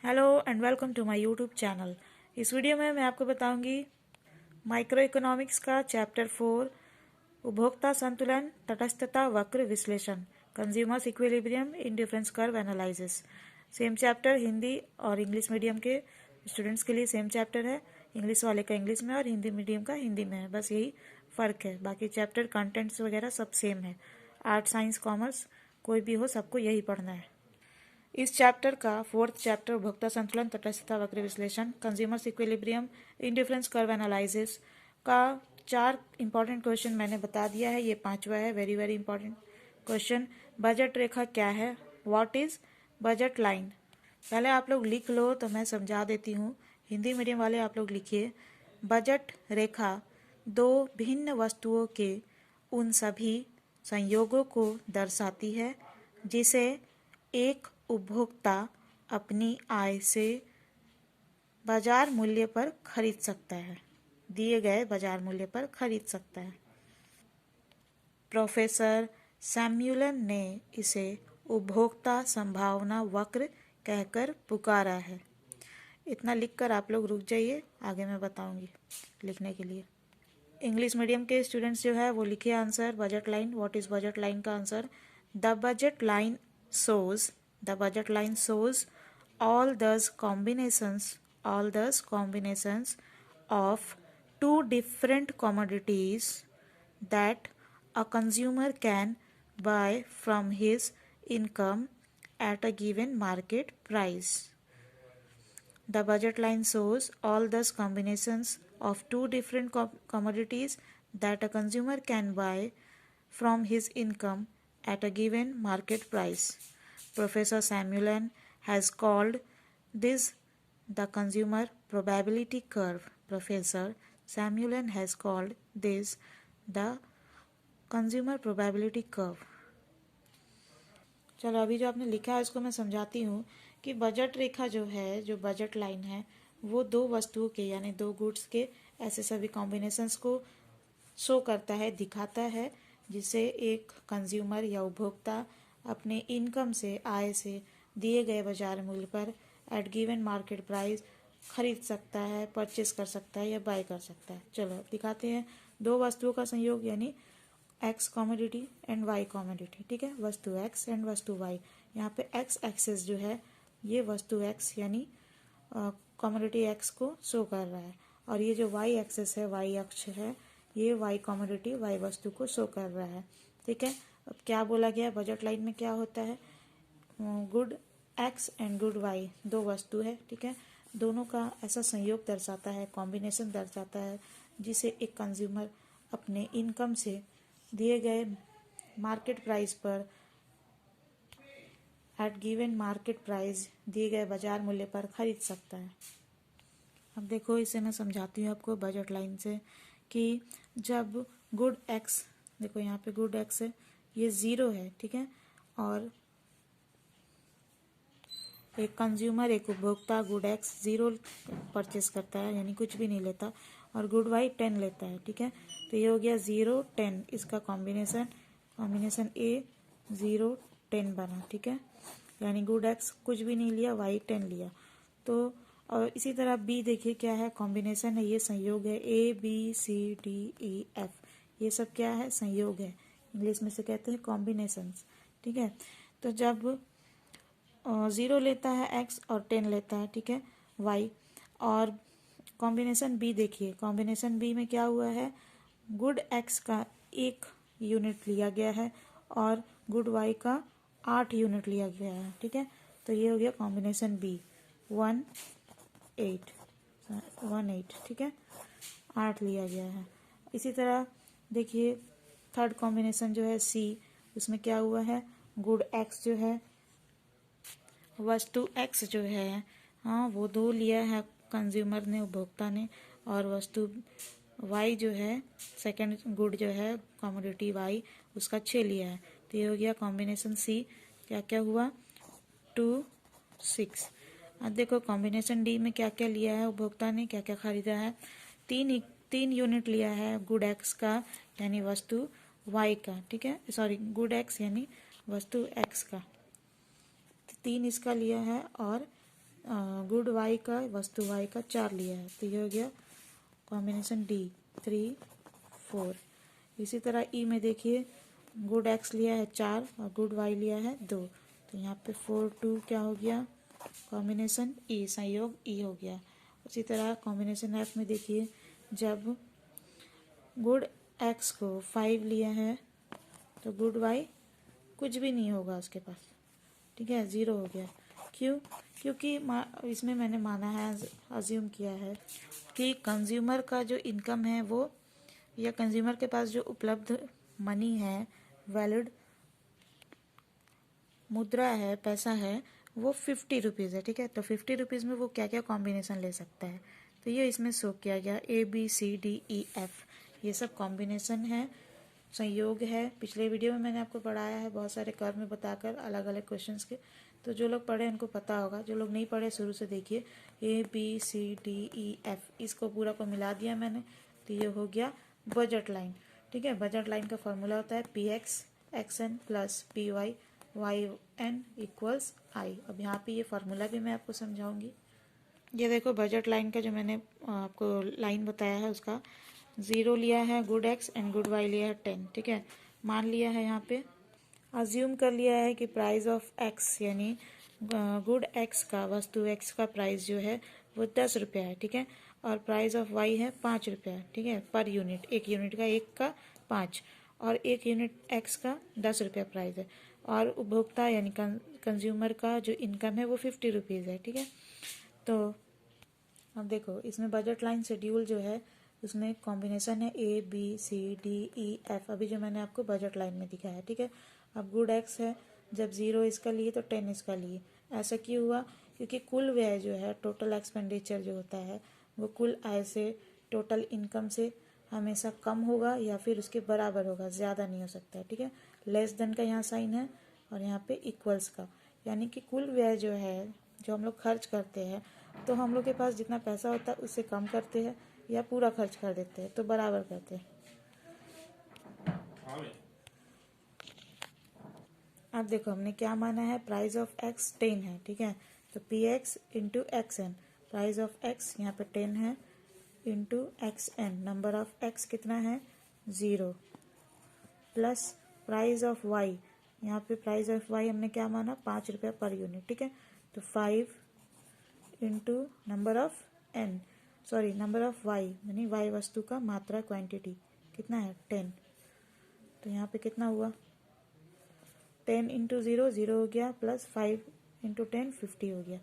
Hello and welcome to my YouTube channel. इस video में मैं आपको बताऊंगी माइक्रो इकोनॉमिक्स का चैप्टर 4 उपभोक्ता संतुलन तटस्थता वक्र विश्लेषण consumers equilibrium in difference curve analysis. Same chapter Hindi और इंग्लिश मीडियम के स्टूडेंट्स के लिए सेम चैप्टर है। इंग्लिश वाले का इंग्लिश में और हिंदी मीडियम का हिंदी में है, बस यही फ़र्क है। बाकी चैप्टर कंटेंट्स वगैरह सब सेम है। आर्ट साइंस कॉमर्स कोई भी हो, सबको यही पढ़ना है। इस चैप्टर का फोर्थ चैप्टर उपभोक्ता संतुलन तटस्थता वक्र विश्लेषण consumers equilibrium indifference curve analysis का 4 इंपॉर्टेंट क्वेश्चन मैंने बता दिया है। ये 5वां है, very very important question. Budget रेखा क्या है? What is budget line? पहले आप लोग लिख लो तो मैं समझा देती हूँ। हिंदी मीडियम वाले आप लोग लिखिए। बजट रेखा दो भिन्न वस्तुओं के उन सभी संयोगों को दर्शाती है जिसे एक उपभोक्ता अपनी आय से बाजार मूल्य पर खरीद सकता है, दिए गए बाजार मूल्य पर खरीद सकता है। प्रोफेसर सैम्युलन ने इसे उपभोक्ता संभावना वक्र कहकर पुकारा है। इतना लिखकर आप लोग रुक जाइए, आगे मैं बताऊंगी लिखने के लिए। इंग्लिश मीडियम के स्टूडेंट्स जो है वो लिखिए answer budget line. What is budget line का answer? The budget line shows all those combinations of two different commodities that a consumer can buy from his income at a given market price. The budget line shows all those combinations of two different commodities that a consumer can buy from his income at a given market price. Professor Samuelson has called this the consumer probability curve. Professor Samuelson has called this the consumer probability curve. चलो, अभी जो आपने लिखा है उसको मैं समझाती हूँ कि बजट रेखा जो है, जो बजट लाइन है, वो दो वस्तुओं के यानी दो गुड्स के ऐसे सभी कॉम्बिनेशंस को शो करता है, दिखाता है, जिसे एक कंज्यूमर या उपभोक्ता अपने इनकम से, आय से दिए गए बाजार मूल्य पर एट गिवन मार्केट प्राइस खरीद सकता है, परचेस कर सकता है या बाय कर सकता है। चलो दिखाते हैं। दो वस्तुओं का संयोग यानी X commodity and Y commodity, ठीक है। वस्तु एक्स एंड वस्तु वाई। यहाँ पे एक्स एक्सेस जो है ये वस्तु एक्स यानी कॉमोडिटी एक्स को शो कर रहा है, और ये जो वाई एक्सेस है, वाई अक्ष है, ये वाई कॉमोडिटी वाई वस्तु को शो कर रहा है, ठीक है। अब क्या बोला गया बजट लाइन में? क्या होता है? Good X and good Y दो वस्तु है, ठीक है। दोनों का ऐसा संयोग दर्शाता है, कॉम्बिनेशन दर्शाता है, जिसे एक कंज्यूमर अपने इनकम से दिए गए मार्केट प्राइस पर एट गिवन मार्केट प्राइस, दिए गए बाजार मूल्य पर खरीद सकता है। अब देखो, इसे मैं समझाती हूँ आपको बजट लाइन से कि जब गुड एक्स, देखो यहाँ पे गुड एक्स है, ये 0 है, ठीक है, और एक कंज्यूमर, एक उपभोक्ता गुड एक्स 0 परचेस करता है यानी कुछ भी नहीं लेता, और गुड वाई 10 लेता है, ठीक है। तो ये हो गया 0 10, इसका कॉम्बिनेशन ए 0 10 बना, ठीक है। यानी गुड एक्स कुछ भी नहीं लिया, वाई 10 लिया। तो और इसी तरह बी देखिए क्या है, कॉम्बिनेशन है, ये संयोग है, A B C D E F, ये सब क्या है? संयोग है। इंग्लिश में से कहते हैं कॉम्बिनेशंस, ठीक है। तो जब 0 लेता है एक्स और 10 लेता है, ठीक है, वाई, और कॉम्बिनेशन बी देखिए, कॉम्बिनेशन बी में क्या हुआ है? गुड एक्स का 1 यूनिट लिया गया है और गुड वाई का 8 यूनिट लिया गया है, ठीक है। तो ये हो गया कॉम्बिनेशन बी 18, ठीक है, 8 लिया गया है। इसी तरह देखिए थर्ड कॉम्बिनेशन जो है सी, उसमें क्या हुआ है? गुड एक्स जो है, वस्तु एक्स जो है, हाँ, वो 2 लिया है कंज्यूमर ने, उपभोक्ता ने, और वस्तु वाई जो है, सेकंड गुड जो है कमोडिटी वाई, उसका 6 लिया है। तो ये हो गया कॉम्बिनेशन सी। क्या क्या हुआ? 2 6। अब देखो कॉम्बिनेशन डी में क्या क्या लिया है उपभोक्ता ने, क्या क्या खरीदा है? 3 यूनिट लिया है गुड एक्स का यानी वस्तु वाई का, ठीक है, सॉरी गुड एक्स यानी वस्तु एक्स का, 3 इसका लिया है और गुड वाई का वस्तु वाई का 4 लिया है, तो ये हो गया कॉम्बिनेशन डी 3 4। इसी तरह ई में देखिए गुड एक्स लिया है 4 और गुड वाई लिया है 2, तो यहाँ पे 4 2 क्या हो गया कॉम्बिनेशन ई, संयोग ई हो गया। उसी तरह कॉम्बिनेशन एफ में देखिए जब गुड एक्स को 5 लिया है तो गुड वाई कुछ भी नहीं होगा उसके पास, ठीक है, 0 हो गया। क्यों? क्योंकि इसमें मैंने माना है, अज्यूम किया है कि कंज्यूमर का जो इनकम है वो, या कंज्यूमर के पास जो उपलब्ध मनी है, वैलिड मुद्रा है, पैसा है, वो 50 रुपीज़ है, ठीक है। तो 50 रुपीज़ में वो क्या क्या कॉम्बिनेशन ले सकता है, तो ये इसमें शो किया गया ABCDEF, ये सब कॉम्बिनेशन है, संयोग है। पिछले वीडियो में मैंने आपको पढ़ाया है बहुत सारे कर्व में बताकर अलग अलग क्वेश्चंस के, तो जो लोग पढ़े उनको पता होगा, जो लोग नहीं पढ़े शुरू से देखिए। ABCDEF, इसको पूरा को मिला दिया मैंने, तो ये हो गया बजट लाइन, ठीक है। बजट लाइन का फॉर्मूला होता है PX XN plus PY YN equals I। अब यहाँ पे ये फार्मूला भी मैं आपको समझाऊंगी। ये देखो बजट लाइन का जो मैंने आपको लाइन बताया है उसका 0 लिया है good X and good Y लिया है 10, ठीक है। मान लिया है यहाँ पे, अज्यूम कर लिया है कि प्राइस ऑफ एक्स यानी गुड एक्स का, वस्तु एक्स का प्राइस जो है वो 10 रुपया है, ठीक है। और प्राइस ऑफ वाई है 5 रुपया, ठीक है, पर यूनिट, एक यूनिट का 1 का 5, और 1 यूनिट एक्स का 10 रुपया प्राइस है। और उपभोक्ता यानी कंज्यूमर का जो इनकम है वो 50 रुपीज़ है, ठीक है। तो अब देखो इसमें बजट लाइन शेड्यूल जो है उसमें कॉम्बिनेशन है ABCDEF, अभी जो मैंने आपको बजट लाइन में दिखाया है, ठीक है। अब गुड एक्स है, जब 0 इसका लिए तो 10 इसका लिए। ऐसा क्यों हुआ? क्योंकि कुल व्यय जो है, टोटल एक्सपेंडिचर जो होता है वो कुल आय से, टोटल इनकम से हमेशा कम होगा या फिर उसके बराबर होगा, ज़्यादा नहीं हो सकता है, ठीक है। लेस देन का यहाँ साइन है और यहाँ पे इक्वल्स का, यानी कि कुल व्यय जो है, जो हम लोग खर्च करते हैं, तो हम लोग के पास जितना पैसा होता है उससे कम करते हैं या पूरा खर्च कर देते हैं, तो बराबर करते हैं। अब देखो हमने क्या माना है, प्राइस ऑफ एक्स 10 है, ठीक है। तो PX into XN, price of x यहाँ पे 10 है into XN, number of x कितना है 0, प्लस प्राइस ऑफ वाई, यहाँ पे प्राइस ऑफ वाई हमने क्या माना 5 रुपया पर यूनिट, ठीक है। तो 5 into number of N, sorry number of Y यानी वाई वस्तु का मात्रा, क्वांटिटी कितना है 10, तो यहाँ पे कितना हुआ 10 इंटू 0 0 हो गया, प्लस 5 इंटू 10 50 हो गया।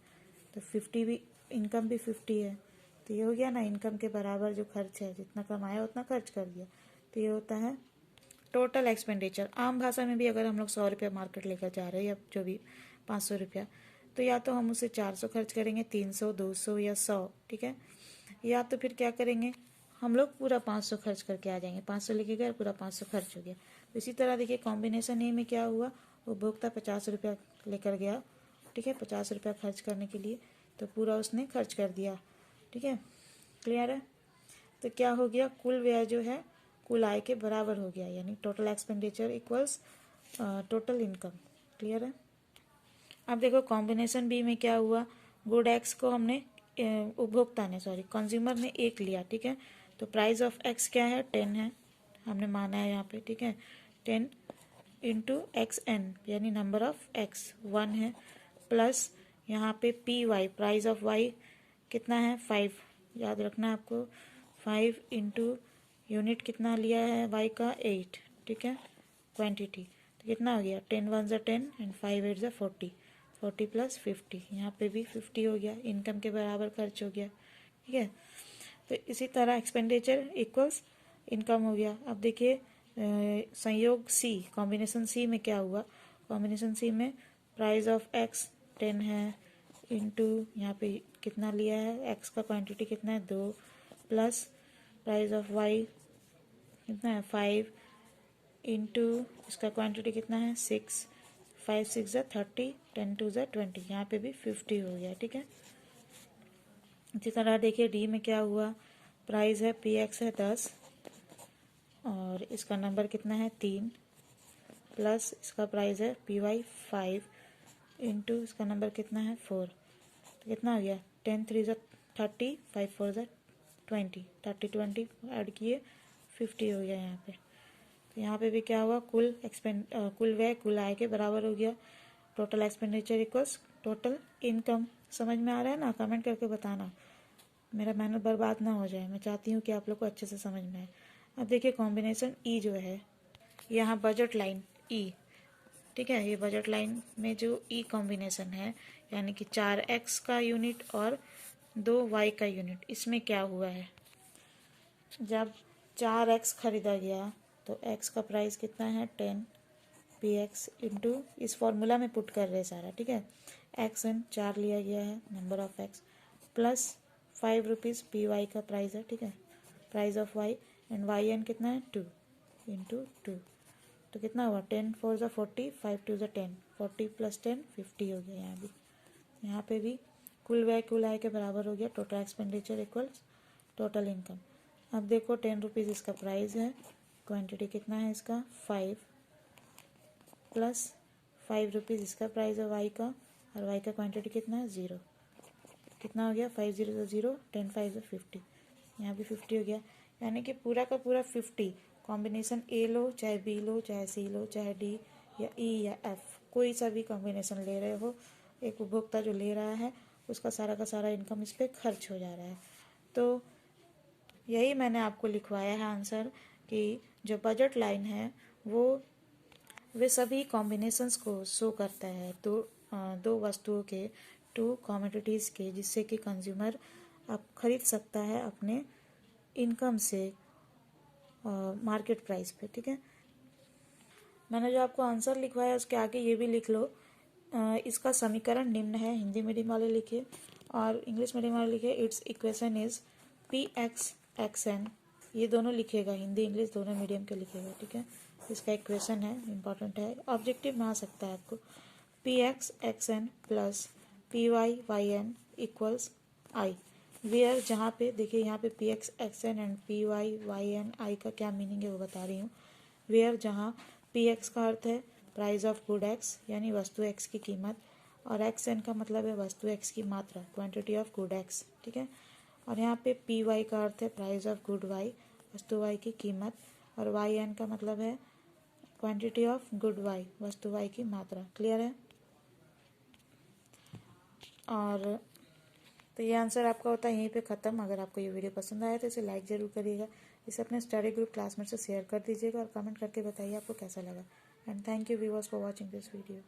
तो 50 भी, इनकम भी 50 है, तो ये हो गया ना इनकम के बराबर जो खर्च है, जितना कमाया उतना खर्च कर दिया, तो ये होता है टोटल एक्सपेंडिचर। आम भाषा में भी अगर हम लोग 100 रुपया मार्केट लेकर जा रहे हैं या जो भी 500 रुपया, तो या तो हम उसे 400 खर्च करेंगे, 300 200 या 100, ठीक है। या तो फिर क्या करेंगे, हम लोग पूरा 500 खर्च करके आ जाएंगे, 500 लेके गए पूरा 500 खर्च हो गया। तो इसी तरह देखिए कॉम्बिनेशन ए में क्या हुआ, उपभोक्ता 50 रुपया लेकर गया, ठीक है, 50 रुपया खर्च करने के लिए, तो पूरा उसने खर्च कर दिया, ठीक है, क्लियर है। तो क्या हो गया, कुल व्यय जो है कुल आय के बराबर हो गया, यानी total expenditure equals total income, clear है। अब देखो कॉम्बिनेशन बी में क्या हुआ, गुड एक्स को हमने उपभोक्ता ने, सॉरी कंज्यूमर ने 1 लिया, ठीक है। तो प्राइस ऑफ एक्स क्या है 10 है, हमने माना है यहाँ पे, ठीक है। 10 इंटू XN यानी नंबर ऑफ एक्स 1 है, प्लस यहाँ पे PY प्राइस ऑफ वाई कितना है 5, याद रखना है आपको, 5 इंटू यूनिट कितना लिया है वाई का 8, ठीक है, क्वांटिटी, तो कितना हो गया 10 1 ज़ा 10 एंड 5 8 ज़ा 40, 40 प्लस 50, यहाँ पे भी 50 हो गया, इनकम के बराबर खर्च हो गया, ठीक है। तो इसी तरह एक्सपेंडिचर इक्वल्स इनकम हो गया। अब देखिए संयोग सी, कॉम्बिनेशन सी में क्या हुआ, कॉम्बिनेशन सी में प्राइस ऑफ एक्स 10 है इंटू यहाँ पे कितना लिया है, एक्स का क्वांटिटी कितना है 2, प्लस प्राइस ऑफ वाई कितना है 5 इंटू इसका क्वांटिटी कितना है 6, 5 6 ज़ा 30, 10 2 ज़ा 20, यहाँ पे भी 50 हो गया, ठीक है। इसी तरह देखिए डी में क्या हुआ, प्राइस है PX है 10 और इसका नंबर कितना है 3, प्लस इसका प्राइस है PY 5 इंटू इसका नंबर कितना है 4, तो कितना हो गया, 10 3 ज़ा 30, 5 4 ज़ा 20, 30 20 ऐड किए 50 हो गया यहाँ पे। तो यहाँ पे भी क्या हुआ, कुल व्यय कुल आय के बराबर हो गया। Total expenditure equals total income. समझ में आ रहा है ना? कमेंट करके बताना, मेरा मेहनत बर्बाद ना हो जाए। मैं चाहती हूँ कि आप लोग को अच्छे से समझ में आए। अब देखिए कॉम्बिनेशन ई जो है, यहाँ बजट लाइन ई, ठीक है, ये बजट लाइन में जो ई कॉम्बिनेशन है, यानी कि 4x का यूनिट और 2y का यूनिट, इसमें क्या हुआ है, जब 4x खरीदा गया तो x का प्राइस कितना है 10 px इंटू, इस फॉर्मूला में पुट कर रहे सारा, ठीक है, एक्स एन 4 लिया गया है, number of X, plus 5 rupees P Y का प्राइस है, ठीक है, price of Y, and Y N कितना है 2 इंटू 2, तो कितना हुआ 10 4 ज़ा 40, 5 2 ज़ा 10, 40 प्लस 10 50 हो गया। यहाँ पे भी कुल व्यय कुल आय के बराबर हो गया। Total expenditure equals total income. अब देखो 10 रुपीज़ इसका प्राइस है, क्वांटिटी कितना है इसका 5, प्लस 5 रुपीज़ इसका प्राइस है वाई का, और वाई का क्वांटिटी कितना है 0, कितना हो गया 5 0 0, 10 5 50, यहाँ भी 50 हो गया। यानी कि पूरा का पूरा 50, कॉम्बिनेशन ए लो चाहे बी लो चाहे सी लो चाहे डी या ई या एफ, कोई सा भी कॉम्बिनेशन ले रहे हो, एक उपभोक्ता जो ले रहा है उसका सारा का सारा इनकम इस पर खर्च हो जा रहा है। तो यही मैंने आपको लिखवाया है आंसर, कि जो बजट लाइन है वो वे सभी कॉम्बिनेशंस को शो करता है, दो वस्तुओं के, टू कॉमोडिटीज़ के, जिससे कि कंज्यूमर अब खरीद सकता है अपने इनकम से मार्केट प्राइस पे, ठीक है। मैंने जो आपको आंसर लिखवाया उसके आगे ये भी लिख लो, इसका समीकरण निम्न है, हिंदी मीडियम वाले लिखिए, और इंग्लिश मीडियम वाले लिखिए, it's equation is P X X N, ये दोनों लिखिएगा, हिंदी इंग्लिश दोनों मीडियम के लिखिएगा, ठीक है। इसका इक्वेशन है, इंपॉर्टेंट है, ऑब्जेक्टिव में आ सकता है आपको, P X X N plus P Y Y N equals I, where, जहाँ पे देखिए यहाँ पे P X X N and P Y Y N I का क्या मीनिंग है वो बता रही हूँ। वेयर, जहाँ पी एक्स का अर्थ है प्राइस ऑफ गुड एक्स, यानी वस्तु एक्स की कीमत, और एक्स एन का मतलब है वस्तु एक्स की मात्रा, क्वांटिटी ऑफ गुड एक्स, ठीक है। और यहाँ पे पी वाई का अर्थ है प्राइस ऑफ गुड वाई, वस्तु वाई की कीमत, और वाई एन का मतलब है क्वांटिटी ऑफ गुड वाई, वस्तु वाई की मात्रा। क्लियर है? और तो ये आंसर आपका होता है यहीं पे ख़त्म। अगर आपको ये वीडियो पसंद आया तो इसे लाइक ज़रूर करिएगा, इसे अपने स्टडी ग्रुप क्लासमेट से शेयर कर दीजिएगा, और कमेंट करके बताइए आपको कैसा लगा। And thank you viewers for watching this video.